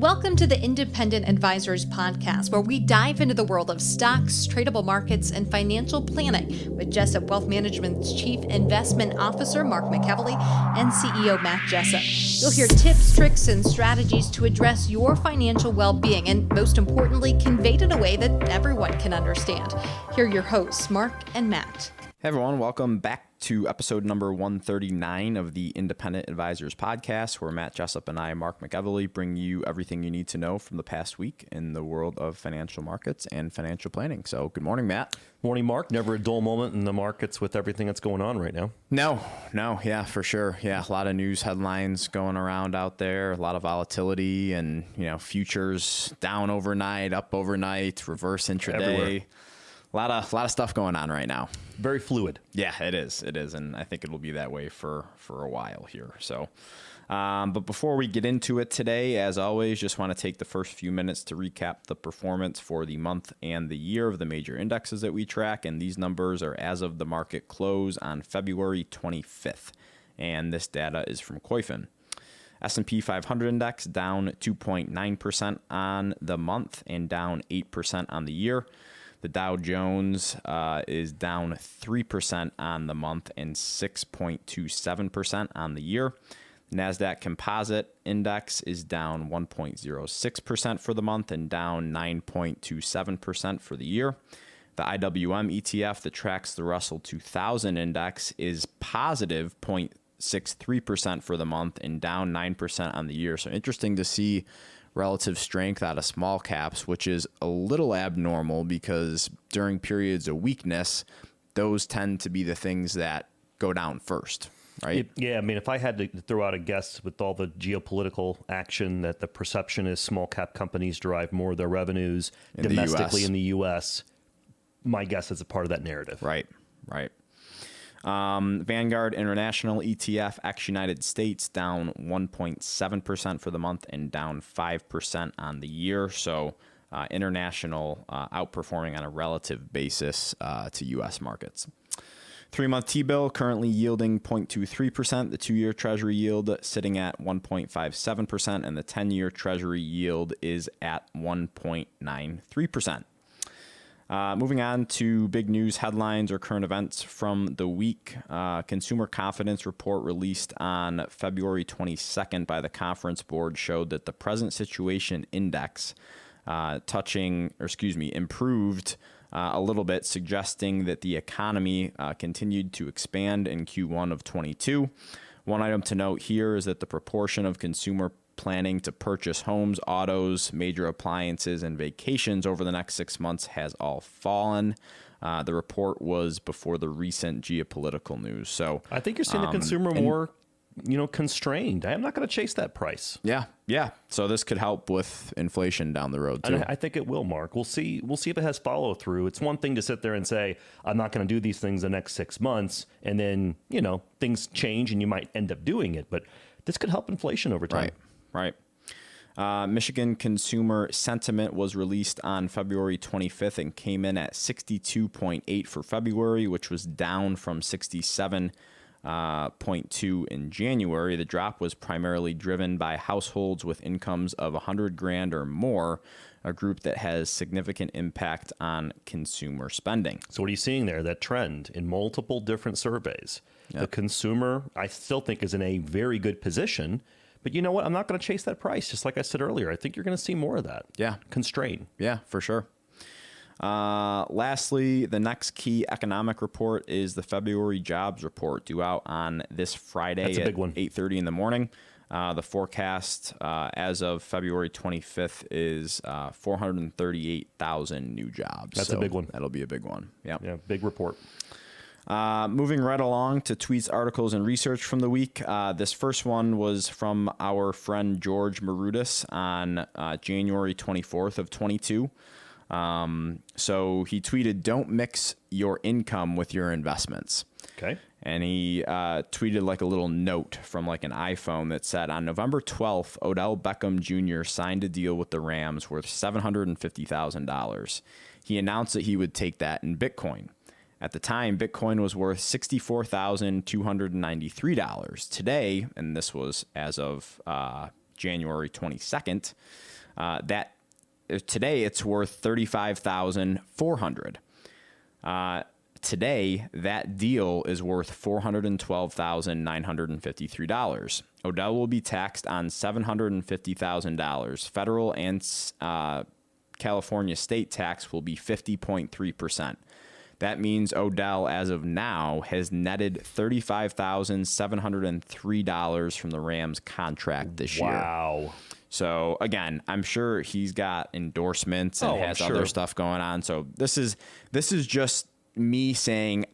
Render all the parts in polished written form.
Welcome to the Independent Advisors Podcast, where we dive into the world of stocks, tradable markets, and financial planning with Jessup Wealth Management's Chief Investment Officer, Mark McEvily, and CEO, Matt Jessup. You'll hear tips, tricks, and strategies to address your financial well-being and, most importantly, conveyed in a way that everyone can understand. Here are your hosts, Mark and Matt. Hey everyone, welcome back to episode number 139 of the Independent Advisors Podcast, where Matt Jessup and I, Mark McEvily, bring you everything you need to know from the past week in the world of financial markets and financial planning. So good morning, Matt. Morning, Mark. Never a dull moment in the markets with everything that's going on right now. No, yeah, for sure. Yeah, a lot of news headlines going around out there, a lot of volatility and, futures down overnight, up overnight, reverse intraday. Everywhere. A lot of stuff going on right now. Very fluid. Yeah, it is, and I think it'll be that way for a while here. So, but before we get into it today, as always, just want to take the first few minutes to recap the performance for the month and the year of the major indexes that we track, and these numbers are as of the market close on February 25th, and this data is from Koifin. S&P 500 index down 2.9% on the month and down 8% on the year. The Dow Jones is down 3% on the month and 6.27% on the year. The NASDAQ Composite Index is down 1.06% for the month and down 9.27% for the year. The IWM ETF that tracks the Russell 2000 Index is positive 0.63% for the month and down 9% on the year. So interesting to see relative strength out of small caps, which is a little abnormal because during periods of weakness, those tend to be the things that go down first, right? Yeah, I mean, if I had to throw out a guess with all the geopolitical action that the perception is small cap companies derive more of their revenues domestically in the U.S., my guess is a part of that narrative. Right. Vanguard International ETF ex United States down 1.7% for the month and down 5% on the year. So international outperforming on a relative basis to U.S. markets. 3-month T-bill currently yielding 0.23%. The 2-year Treasury yield sitting at 1.57%, and the 10-year Treasury yield is at 1.93%. Moving on to big news headlines or current events from the week. Consumer confidence report released on February 22nd by the Conference Board showed that the present situation index improved a little bit, suggesting that the economy continued to expand in Q1 of 22. One item to note here is that the proportion of consumer planning to purchase homes, autos, major appliances, and vacations over the next 6 months has all fallen. The report was before the recent geopolitical news. So I think you're seeing the consumer more, constrained. I'm not going to chase that price. Yeah. So this could help with inflation down the road too. And I think it will, Mark. We'll see if it has follow through. It's one thing to sit there and say, I'm not going to do these things the next 6 months, and then things change and you might end up doing it. But this could help inflation over time. Right. Michigan consumer sentiment was released on February 25th and came in at 62.8 for February, which was down from 67.2 in January. The drop was primarily driven by households with incomes of $100,000 or more, a group that has significant impact on consumer spending. So what are you seeing there? That trend in multiple different surveys. Yep. The consumer, I still think, is in a very good position. But you know what? I'm not going to chase that price. Just like I said earlier, I think you're going to see more of that. Yeah. Constraint. Yeah, for sure. Lastly, the next key economic report is the February jobs report due out on this Friday at at 8:30 in the morning. The forecast as of February 25th is 438,000 new jobs. That's a big one. That'll be a big one. Yeah, big report. Moving right along to tweets, articles, and research from the week. This first one was from our friend George Marudis on January 24th of 22. So he tweeted, "Don't mix your income with your investments." Okay. And he tweeted like a little note from like an iPhone that said, on November 12th, Odell Beckham Jr. signed a deal with the Rams worth $750,000. He announced that he would take that in Bitcoin. At the time, Bitcoin was worth $64,293. Today, and this was as of January 22nd. That today it's worth $35,400. Today, that deal is worth $412,953. Odell will be taxed on $750,000. Federal and California state tax will be 50.3%. That means Odell, as of now, has netted $35,703 from the Rams contract this year. Wow. So again, I'm sure he's got endorsements and has other stuff going on. So this is just me saying,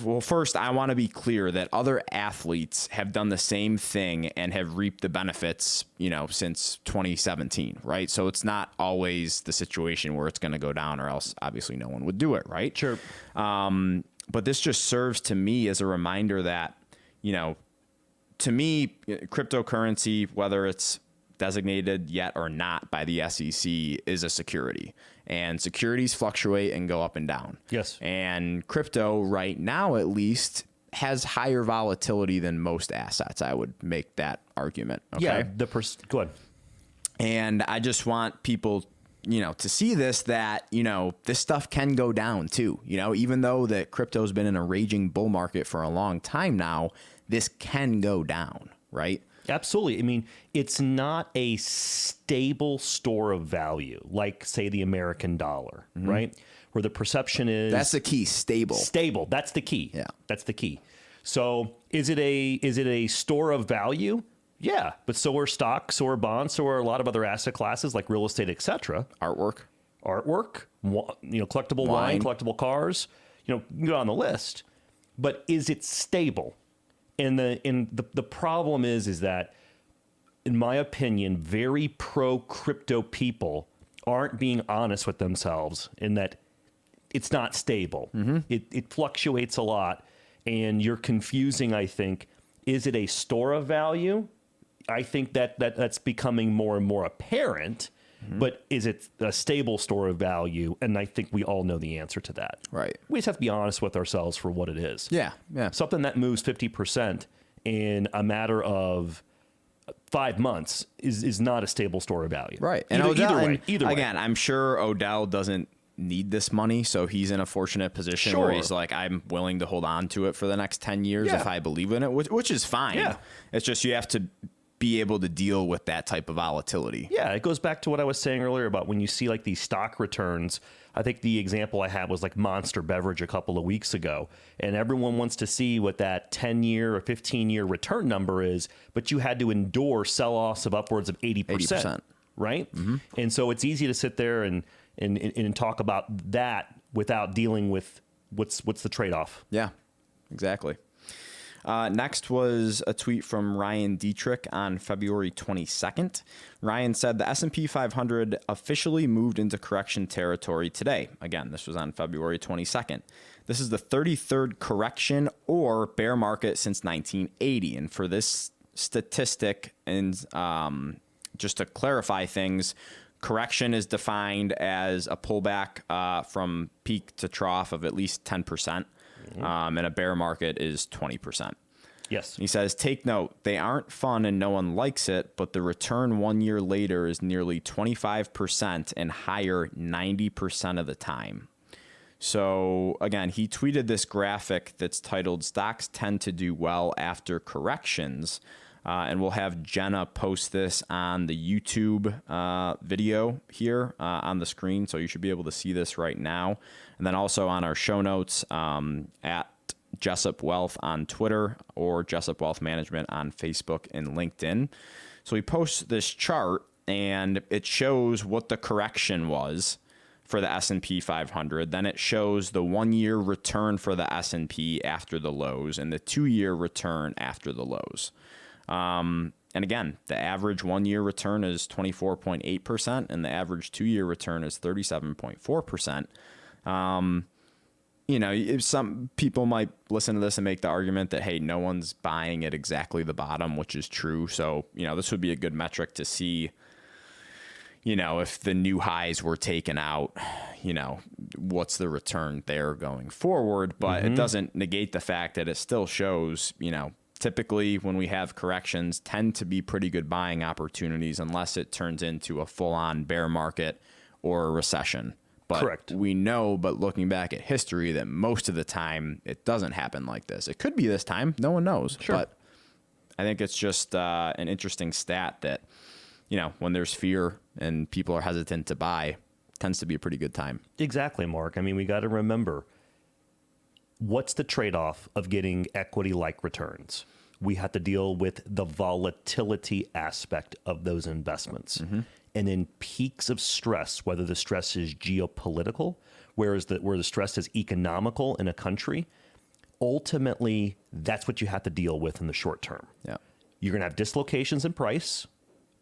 well, first, I want to be clear that other athletes have done the same thing and have reaped the benefits, since 2017, right? So it's not always the situation where it's going to go down, or else obviously no one would do it, right? Sure. But this just serves to me as a reminder that, to me, cryptocurrency, whether it's designated yet or not by the SEC, is a security. And securities fluctuate and go up and down. Yes. And crypto right now, at least, has higher volatility than most assets. I would make that argument. Okay? Yeah. Go ahead. And I just want people, to see this, that, this stuff can go down too. Even though that crypto's been in a raging bull market for a long time now, this can go down, right? Absolutely. I mean, it's not a stable store of value, like, say, the American dollar, right? Where the perception is... That's the key, stable. Stable. That's the key. Yeah. That's the key. So is it a store of value? Yeah. But so are stocks, so are bonds, so are a lot of other asset classes like real estate, et cetera. Artwork, collectible wine, collectible cars, you can go on the list. But is it stable? And the problem is that, in my opinion, very pro-crypto people aren't being honest with themselves in that it's not stable. It fluctuates a lot, and you're confusing, I think. Is it a store of value? I think that's becoming more and more apparent. But is it a stable store of value? And I think we all know the answer to that. Right. We just have to be honest with ourselves for what it is. Yeah. Something that moves 50% in a matter of 5 months is not a stable store of value. Right. And either way. Again, I'm sure Odell doesn't need this money, so he's in a fortunate position where he's like, I'm willing to hold on to it for the next 10 years if I believe in it, which is fine. Yeah. It's just you have to be able to deal with that type of volatility. Yeah, it goes back to what I was saying earlier about when you see like these stock returns. I think the example I had was like Monster Beverage a couple of weeks ago, and everyone wants to see what that 10-year or 15-year return number is, but you had to endure sell-offs of upwards of 80%. Right? And so it's easy to sit there and talk about that without dealing with what's the trade-off. Yeah, exactly. Next was a tweet from Ryan Dietrich on February 22nd. Ryan said the S&P 500 officially moved into correction territory today. Again, this was on February 22nd. This is the 33rd correction or bear market since 1980. And for this statistic, and just to clarify things, correction is defined as a pullback from peak to trough of at least 10%. And a bear market is 20%. Yes. He says, take note, they aren't fun and no one likes it, but the return 1 year later is nearly 25% and higher 90% of the time. So again, he tweeted this graphic that's titled Stocks Tend to Do Well After Corrections. And we'll have Jenna post this on the YouTube video here on the screen. So you should be able to see this right now. And then also on our show notes at Jessup Wealth on Twitter or Jessup Wealth Management on Facebook and LinkedIn. So we post this chart and it shows what the correction was for the S&P 500. Then it shows the 1 year return for the S&P after the lows and the 2 year return after the lows. And again, the average 1 year return is 24.8% and the average 2 year return is 37.4%. Some people might listen to this and make the argument that, hey, no one's buying at exactly the bottom, which is true. So, this would be a good metric to see, if the new highs were taken out, what's the return there going forward. But it doesn't negate the fact that it still shows, typically when we have corrections tend to be pretty good buying opportunities unless it turns into a full-on bear market or a recession. But Correct. we know, but looking back at history, that most of the time it doesn't happen like this. It could be this time. No one knows. Sure. But I think it's just an interesting stat that, when there's fear and people are hesitant to buy, it tends to be a pretty good time. Exactly, Mark. I mean, we got to remember, what's the trade-off of getting equity-like returns? We have to deal with the volatility aspect of those investments. Mm-hmm. And in peaks of stress, whether the stress is geopolitical, where the stress is economical in a country, ultimately, that's what you have to deal with in the short term. Yeah. You're going to have dislocations in price,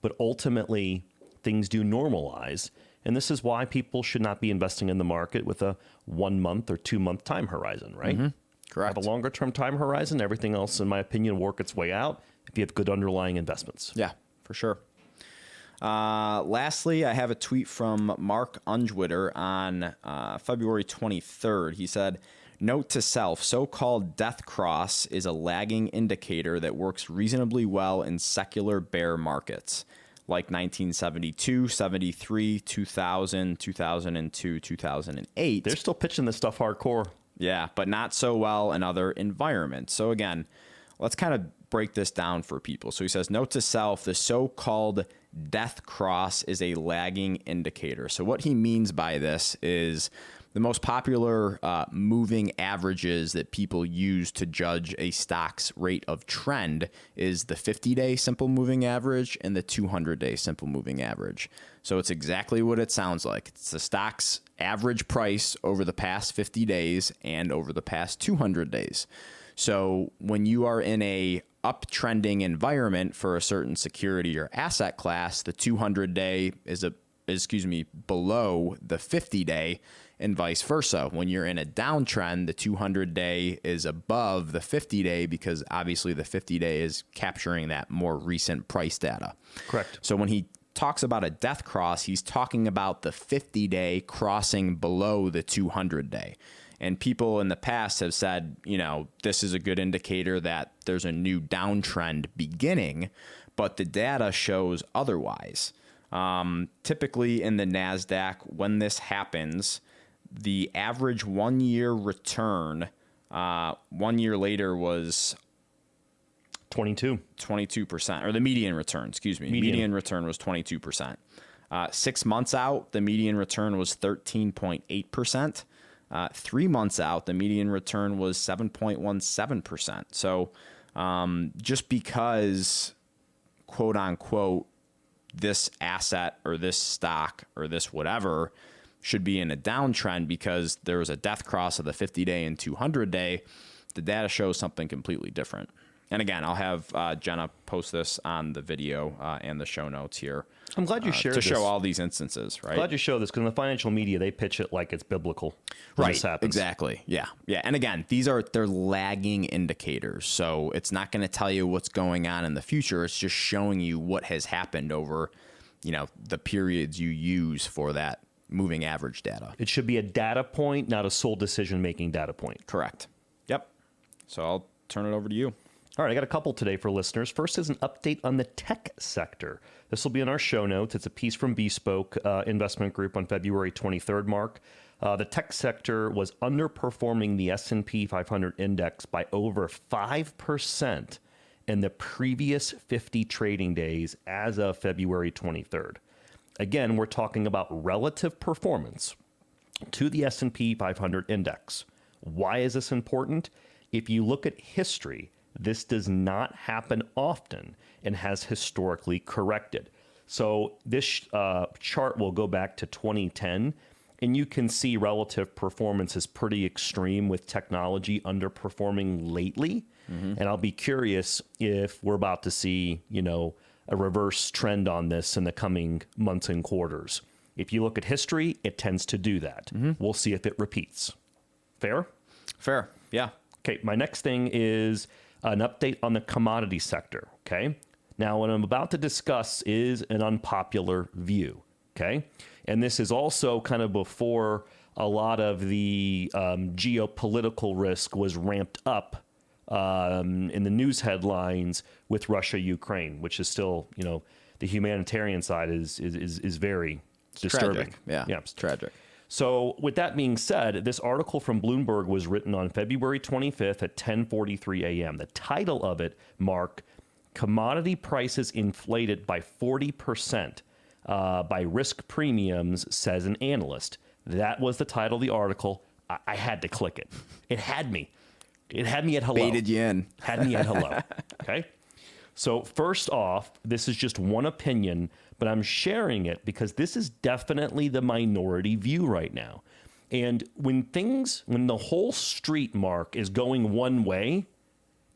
but ultimately, things do normalize. And this is why people should not be investing in the market with a 1 month or 2 month time horizon, right? Mm-hmm. Correct. Have a longer term time horizon. Everything else, in my opinion, will work its way out if you have good underlying investments. Yeah, for sure. Lastly, I have a tweet from Mark Ungewitter on February 23rd. He said, "Note to self, so-called death cross is a lagging indicator that works reasonably well in secular bear markets, like 1972, 73, 2000, 2002, 2008. They're still pitching this stuff hardcore. Yeah, but not so well in other environments. So again, let's kind of break this down for people. So he says, note to self, the so-called death cross is a lagging indicator. So what he means by this is the most popular moving averages that people use to judge a stock's rate of trend is the 50-day simple moving average and the 200-day simple moving average. So it's exactly what it sounds like. It's the stock's average price over the past 50 days and over the past 200 days. So when you are in a uptrending environment for a certain security or asset class, the 200-day is below the 50-day, and vice versa. When you're in a downtrend, the 200-day is above the 50-day because obviously the 50-day is capturing that more recent price data. Correct. So when he talks about a death cross, he's talking about the 50-day crossing below the 200-day. And people in the past have said, this is a good indicator that there's a new downtrend beginning, but the data shows otherwise. Typically in the NASDAQ, when this happens, the average 1 year return 1 year later was 22%, or the median return, median return was 22%. 6 months out, the median return was 13.8%. 3 months out, the median return was 7.17%. So just because, quote unquote, this asset or this stock or this whatever should be in a downtrend because there was a death cross of the 50-day and 200-day, the data shows something completely different. And again, I'll have Jenna post this on the video and the show notes here. I'm glad you shared to this. show all these instances, right? Glad you show this because in the financial media, they pitch it like it's biblical when Right, this happens. exactly. Yeah. And again, they're lagging indicators. So it's not going to tell you what's going on in the future. It's just showing you what has happened over, the periods you use for that moving average data. It should be a data point, not a sole decision-making data point. Correct. Yep. So I'll turn it over to you. All right, I got a couple today for listeners. First is an update on the tech sector. This will be in our show notes. It's a piece from Bespoke Investment Group on February 23rd, Mark. The tech sector was underperforming the S&P 500 index by over 5% in the previous 50 trading days as of February 23rd. Again, we're talking about relative performance to the S&P 500 index. Why is this important? If you look at history, this does not happen often and has historically corrected. So this chart will go back to 2010, and you can see relative performance is pretty extreme with technology underperforming lately. Mm-hmm. And I'll be curious if we're about to see, a reverse trend on this in the coming months and quarters. If you look at history, it tends to do that. Mm-hmm. We'll see if it repeats. Fair? Fair. Yeah. Okay. My next thing is an update on the commodity sector. Okay. Now, what I'm about to discuss is an unpopular view. Okay. And this is also kind of before a lot of the geopolitical risk was ramped up in the news headlines with Russia, Ukraine, which is still, the humanitarian side is very disturbing. Tragic. Yeah, it's tragic. So with that being said, this article from Bloomberg was written on February 25th at 10:43 a.m. The title of it, Mark, Commodity Prices Inflated by 40% by Risk Premiums, says an analyst. That was the title of the article. I had to click it. It had me. It had me at hello. Baited you in. Had me at hello. Okay. So first off, this is just one opinion, but I'm sharing it because this is definitely the minority view right now. And when the whole street, Mark, is going one way,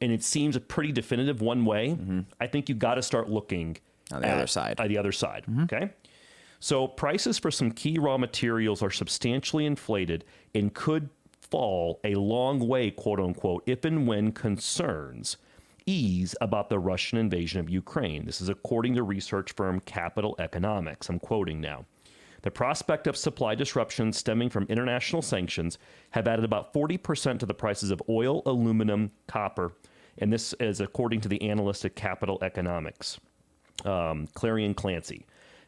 and it seems a pretty definitive one way, I think you got to start looking on the other side. At the other side. Okay. So prices for some key raw materials are substantially inflated and could fall a long way, quote unquote, if and when concerns ease about the Russian invasion of Ukraine. This is according to research firm Capital Economics. I'm quoting now. The prospect of supply disruptions stemming from international sanctions have added about 40% to the prices of oil, aluminum, copper, and this is according to the analyst at Capital Economics, Clarion Clancy,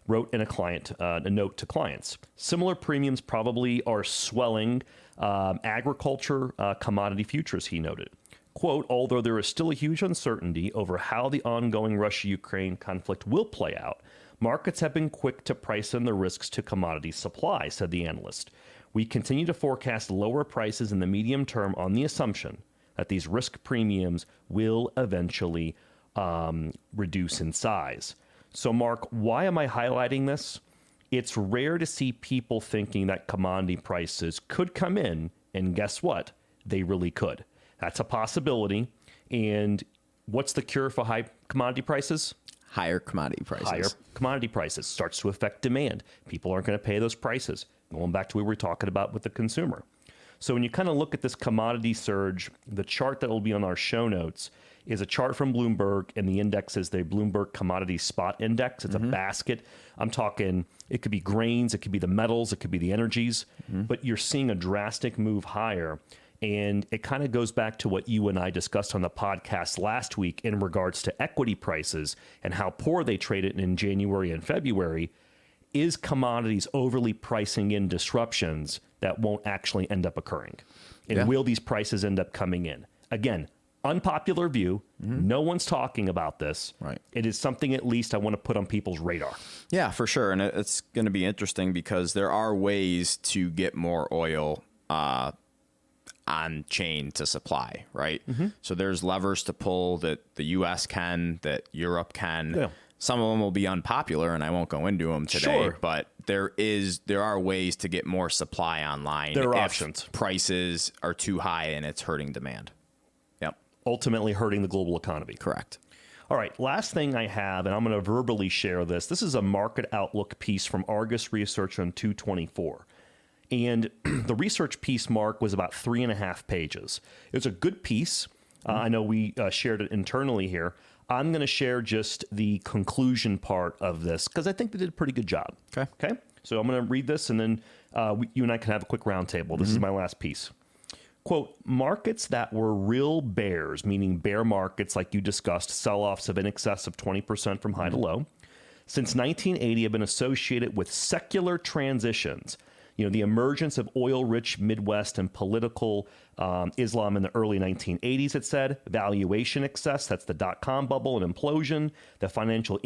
wrote in a note to clients. Similar premiums probably are swelling agriculture commodity futures, he noted. Quote, although there is still a huge uncertainty over how the ongoing Russia-Ukraine conflict will play out, markets have been quick to price in the risks to commodity supply, said the analyst. We continue to forecast lower prices in the medium term on the assumption that these risk premiums will eventually reduce in size. So, Mark, why am I highlighting this? It's rare to see people thinking that commodity prices could come in, and guess what? They really could. That's a possibility. And what's the cure for high commodity prices? Higher commodity prices. Higher commodity prices starts to affect demand. People aren't going to pay those prices. Going back to what we were talking about with the consumer. So when you kind of look at this commodity surge, the chart that will be on our show notes is a chart from Bloomberg, and the index is the Bloomberg Commodity Spot Index. It's a basket. I'm talking, it could be grains, it could be the metals, it could be the energies, but you're seeing a drastic move higher. And it kind of goes back to what you and I discussed on the podcast last week in regards to equity prices and how poor they traded in January and February. Is commodities overly pricing in disruptions that won't actually end up occurring? And will these prices end up coming in? Again, unpopular view. No one's talking about this. Right. It is something at least I want to put on people's radar. Yeah, for sure. And it's going to be interesting because there are ways to get more oil on chain to supply, right? So there's levers to pull that the U.S. can, that Europe can. Yeah. Some of them will be unpopular, and I won't go into them today. Sure. But there are ways to get more supply online. There are options. Prices are too high and it's hurting demand. Yep. Ultimately hurting the global economy. Correct. All right, last thing I have, and I'm going to verbally share this. This is a market outlook piece from Argus Research on 224. And the research piece, Mark, was about 3.5 pages. It was a good piece. I know we shared it internally here. I'm going to share just the conclusion part of this because I think they did a pretty good job. Okay. So I'm going to read this, and then you and I can have a quick roundtable. This is my last piece. Quote, markets that were real bears, meaning bear markets like you discussed, sell-offs of in excess of 20% from high to low, since 1980 have been associated with secular transitions. The emergence of oil-rich Midwest and political Islam in the early 1980s, it said. Valuation excess, that's the dot-com bubble and implosion. The financial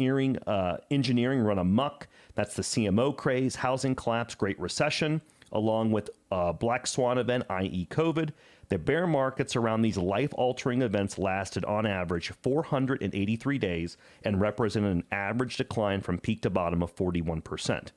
engineering run amok, that's the CMO craze. Housing collapse, Great Recession, along with Black Swan event, i.e. COVID. The bear markets around these life-altering events lasted on average 483 days and represented an average decline from peak to bottom of 41%.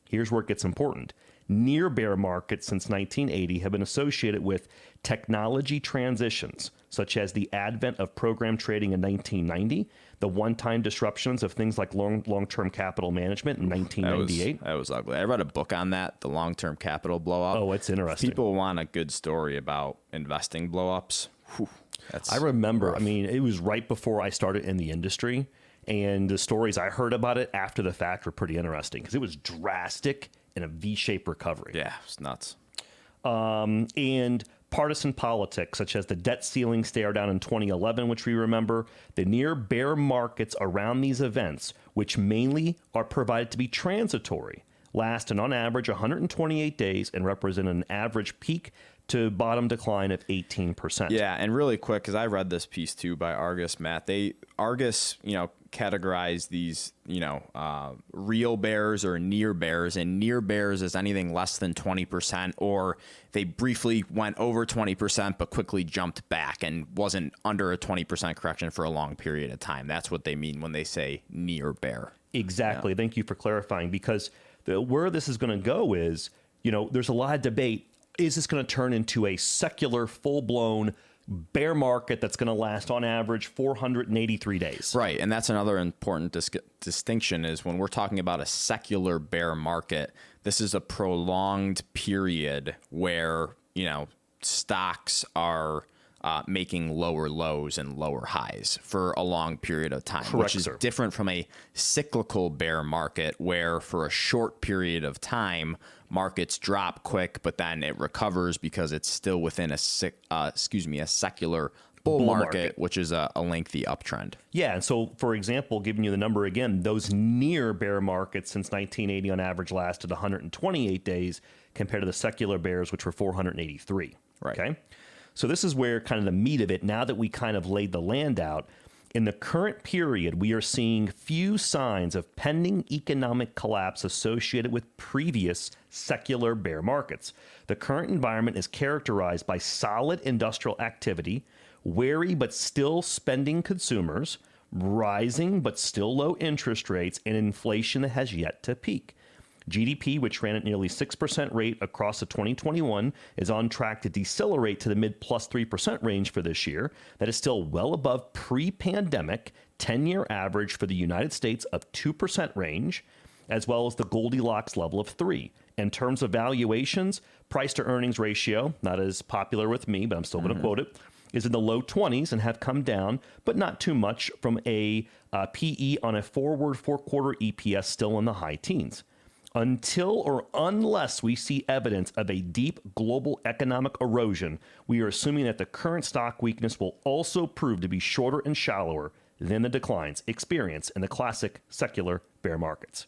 Here's where it gets important. Near bear markets since 1980 have been associated with technology transitions, such as the advent of program trading in 1990, the one-time disruptions of things like long-term capital management in 1998. That was ugly. I read a book on that, the long-term capital blow-up. Oh, it's interesting. People want a good story about investing blow-ups. I remember, rough. I mean, it was right before I started in the industry, and the stories I heard about it after the fact were pretty interesting because it was drastic in a V-shaped recovery. Yeah, it's nuts. And partisan politics, such as the debt ceiling stare down in 2011, which we remember, the near bear markets around these events, which mainly are provided to be transitory, lasted on average 128 days and represent an average peak to bottom decline of 18%. Yeah, and really quick, because I read this piece too by Argus, Matt. Argus, categorize these, real bears or near bears, and near bears is anything less than 20%, or they briefly went over 20% but quickly jumped back and wasn't under a 20% correction for a long period of time. That's what they mean when they say near bear. Exactly. Yeah. Thank you for clarifying, because where this is going to go is, there's a lot of debate. Is this going to turn into a secular, full-blown bear market that's going to last on average 483 days? Right. And that's another important distinction is when we're talking about a secular bear market, this is a prolonged period where, stocks are making lower lows and lower highs for a long period of time, Correct, which is sir. different from a cyclical bear market where for a short period of time, markets drop quick, but then it recovers because it's still within a secular bull market, which is a lengthy uptrend. Yeah. And so, for example, giving you the number again, those near bear markets since 1980 on average lasted 128 days compared to the secular bears, which were 483. Right. Okay. So this is where kind of the meat of it, now that we kind of laid the land out, in the current period, we are seeing few signs of pending economic collapse associated with previous secular bear markets. The current environment is characterized by solid industrial activity, wary but still spending consumers, rising but still low interest rates, and inflation that has yet to peak. GDP, which ran at nearly 6% rate across the 2021, is on track to decelerate to the mid plus 3% range for this year. That is still well above pre-pandemic 10-year average for the United States of 2% range, as well as the Goldilocks level of 3. In terms of valuations, price to earnings ratio, not as popular with me, but I'm still going to quote it, is in the low 20s and have come down, but not too much, from a PE on a forward 4-quarter EPS still in the high teens. Until or unless we see evidence of a deep global economic erosion, we are assuming that the current stock weakness will also prove to be shorter and shallower than the declines experienced in the classic secular bear markets.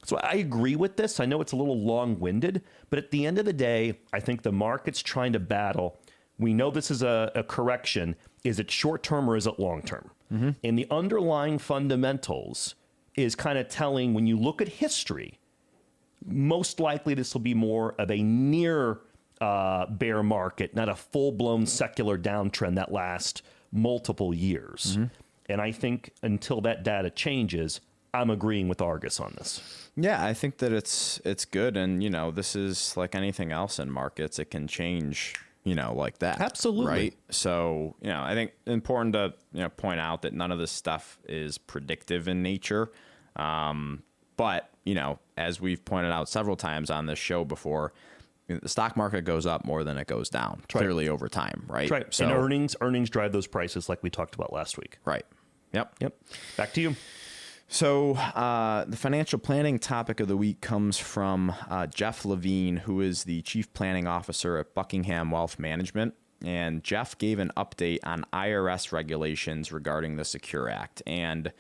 So I agree with this. I know it's a little long-winded, but at the end of the day, I think the market's trying to battle. We know this is a correction. Is it short-term or is it long-term? Mm-hmm. And the underlying fundamentals is kind of telling, when you look at history, most likely this will be more of a near bear market, not a full-blown secular downtrend that lasts multiple years. Mm-hmm. And I think until that data changes, I'm agreeing with Argus on this. Yeah, I think that it's good. And, this is like anything else in markets. It can change, like that. Absolutely. Right. So, I think it's important to, point out that none of this stuff is predictive in nature. But, as we've pointed out several times on this show before, the stock market goes up more than it goes down, clearly over time, right? Right. So, and earnings drive those prices like we talked about last week. Right. Yep. Back to you. So the financial planning topic of the week comes from Jeff Levine, who is the Chief Planning Officer at Buckingham Wealth Management. And Jeff gave an update on IRS regulations regarding the Secure Act. And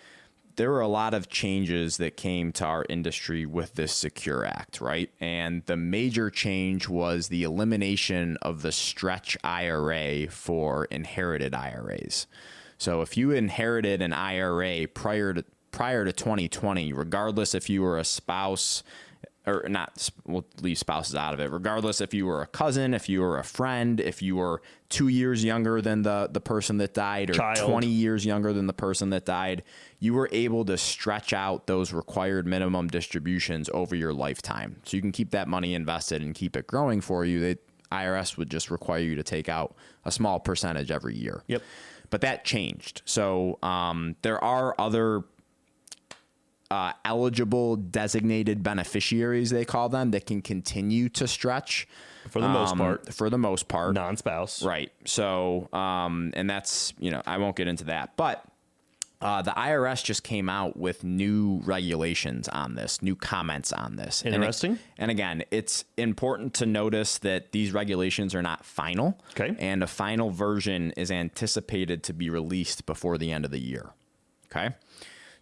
there were a lot of changes that came to our industry with this Secure Act, right? And the major change was the elimination of the stretch IRA for inherited IRAs. So if you inherited an IRA prior to 2020, regardless if you were a spouse or not, we'll leave spouses out of it, regardless if you were a cousin, if you were a friend, if you were 2 years younger than the person that died, or Child. 20 years younger than the person that died, you were able to stretch out those required minimum distributions over your lifetime. So you can keep that money invested and keep it growing for you. The IRS would just require you to take out a small percentage every year. Yep. But that changed. So there are other eligible designated beneficiaries, they call them, that can continue to stretch For the most part. Non-spouse. Right. So, and that's, I won't get into that. But The IRS just came out with new regulations on this, new comments on this. Interesting. And again, it's important to notice that these regulations are not final. Okay. And a final version is anticipated to be released before the end of the year. Okay.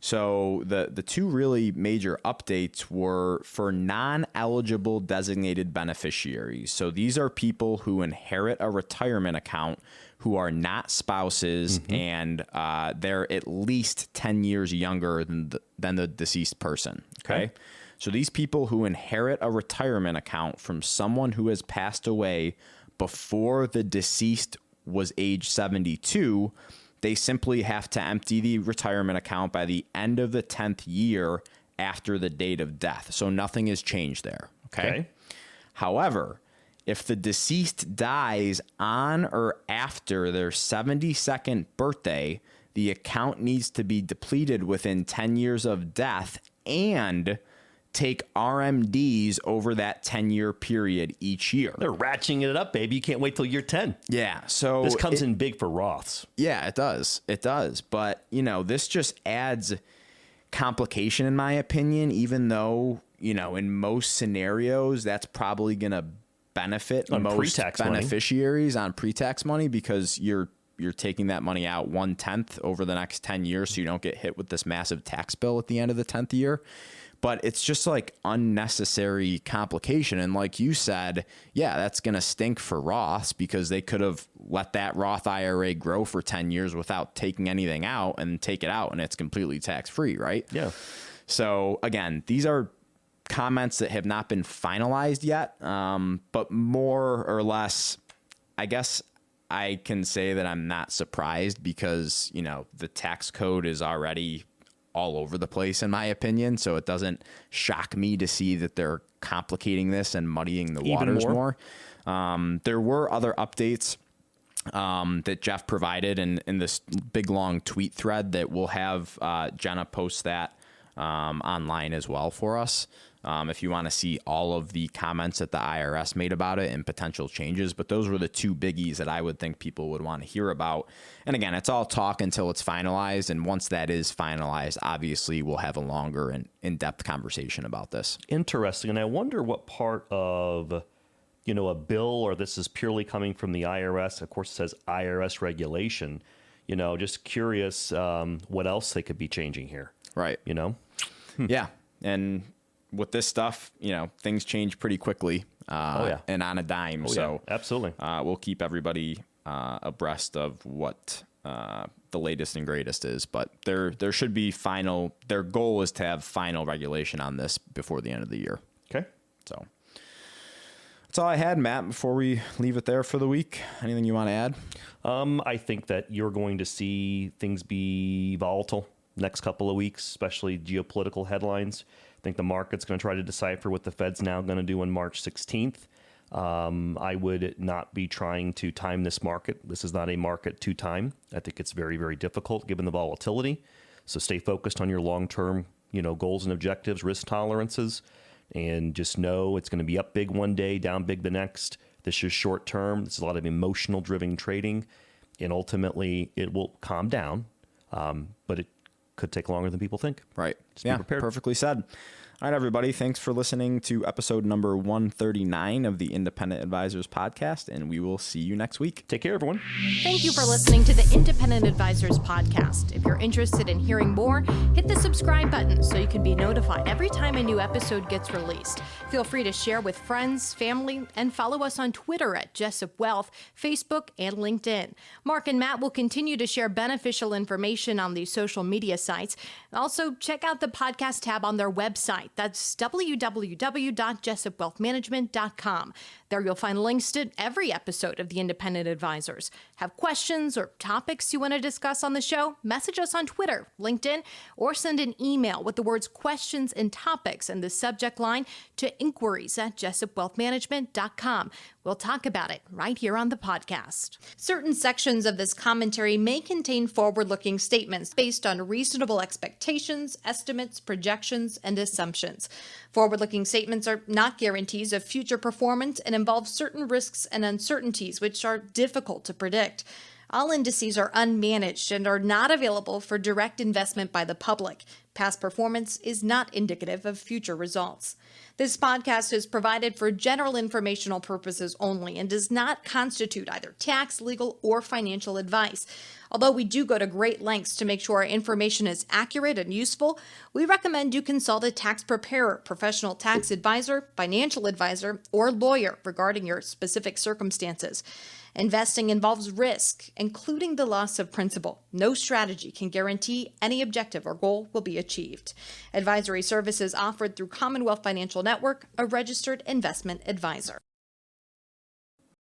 So the two really major updates were for non-eligible designated beneficiaries. So these are people who inherit a retirement account who are not spouses and they're at least 10 years younger than the deceased person. Okay. So these people who inherit a retirement account from someone who has passed away before the deceased was age 72, they simply have to empty the retirement account by the end of the 10th year after the date of death. So nothing has changed there. Okay. However, if the deceased dies on or after their 72nd birthday, the account needs to be depleted within 10 years of death and take RMDs over that 10-year period each year. They're ratcheting it up, baby. You can't wait till year 10. Yeah. So this comes in big for Roths. Yeah, it does. It does. But, this just adds complication in my opinion, even though, in most scenarios, that's probably going to benefit on most pre-tax beneficiaries money. On pre-tax money because you're taking that money out 1/10 over the next 10 years so you don't get hit with this massive tax bill at the end of the 10th year. But it's just like unnecessary complication. And like you said, yeah, that's going to stink for Roths because they could have let that Roth IRA grow for 10 years without taking anything out and take it out and it's completely tax free, right? Yeah. So again, these are comments that have not been finalized yet, but more or less, I guess I can say that I'm not surprised because, the tax code is already all over the place in my opinion. So it doesn't shock me to see that they're complicating this and muddying the waters more. There were other updates that Jeff provided in this big long tweet thread that we'll have Jenna post that online as well for us. If you want to see all of the comments that the IRS made about it and potential changes. But those were the two biggies that I would think people would want to hear about. And again, it's all talk until it's finalized. And once that is finalized, obviously we'll have a longer and in-depth conversation about this. Interesting. And I wonder what part of, a bill, or this is purely coming from the IRS. Of course, it says IRS regulation. Just curious what else they could be changing here. Right. Yeah. And with this stuff, things change pretty quickly and on a dime. So absolutely. We'll keep everybody abreast of what the latest and greatest is. But there should be their goal is to have final regulation on this before the end of the year. Okay. So that's all I had, Matt, before we leave it there for the week. Anything you want to add? I think that you're going to see things be volatile next couple of weeks, especially geopolitical headlines. I think the market's going to try to decipher what the Fed's now going to do on March 16th. I would not be trying to time this market. This is not a market to time. I think it's very, very difficult given the volatility. So stay focused on your long-term, goals and objectives, risk tolerances, and just know it's going to be up big one day, down big the next. This is short term. This is a lot of emotional driven trading, and ultimately it will calm down, but it could take longer than people think. Right. Just be prepared. Perfectly said. All right, everybody. Thanks for listening to episode number 139 of the Independent Advisors podcast, and we will see you next week. Take care, everyone. Thank you for listening to the Independent Advisors podcast. If you're interested in hearing more, hit the subscribe button so you can be notified every time a new episode gets released. Feel free to share with friends, family, and follow us on Twitter at Jessup Wealth, Facebook, and LinkedIn. Mark and Matt will continue to share beneficial information on these social media sites. Also, check out the podcast tab on their website. That's www.jessupwealthmanagement.com. There you'll find links to every episode of the Independent Advisors. Have questions or topics you want to discuss on the show? Message us on Twitter, LinkedIn, or send an email with the words questions and topics in the subject line to inquiries@jessupwealthmanagement.com. We'll talk about it right here on the podcast. Certain sections of this commentary may contain forward-looking statements based on reasonable expectations, estimates, projections, and assumptions. Forward-looking statements are not guarantees of future performance and involve certain risks and uncertainties which are difficult to predict. All indices are unmanaged and are not available for direct investment by the public. Past performance is not indicative of future results. This podcast is provided for general informational purposes only and does not constitute either tax, legal, or financial advice. Although we do go to great lengths to make sure our information is accurate and useful, we recommend you consult a tax preparer, professional tax advisor, financial advisor, or lawyer regarding your specific circumstances. Investing involves risk, including the loss of principal. No strategy can guarantee any objective or goal will be achieved. Advisory services offered through Commonwealth Financial Network, a registered investment advisor.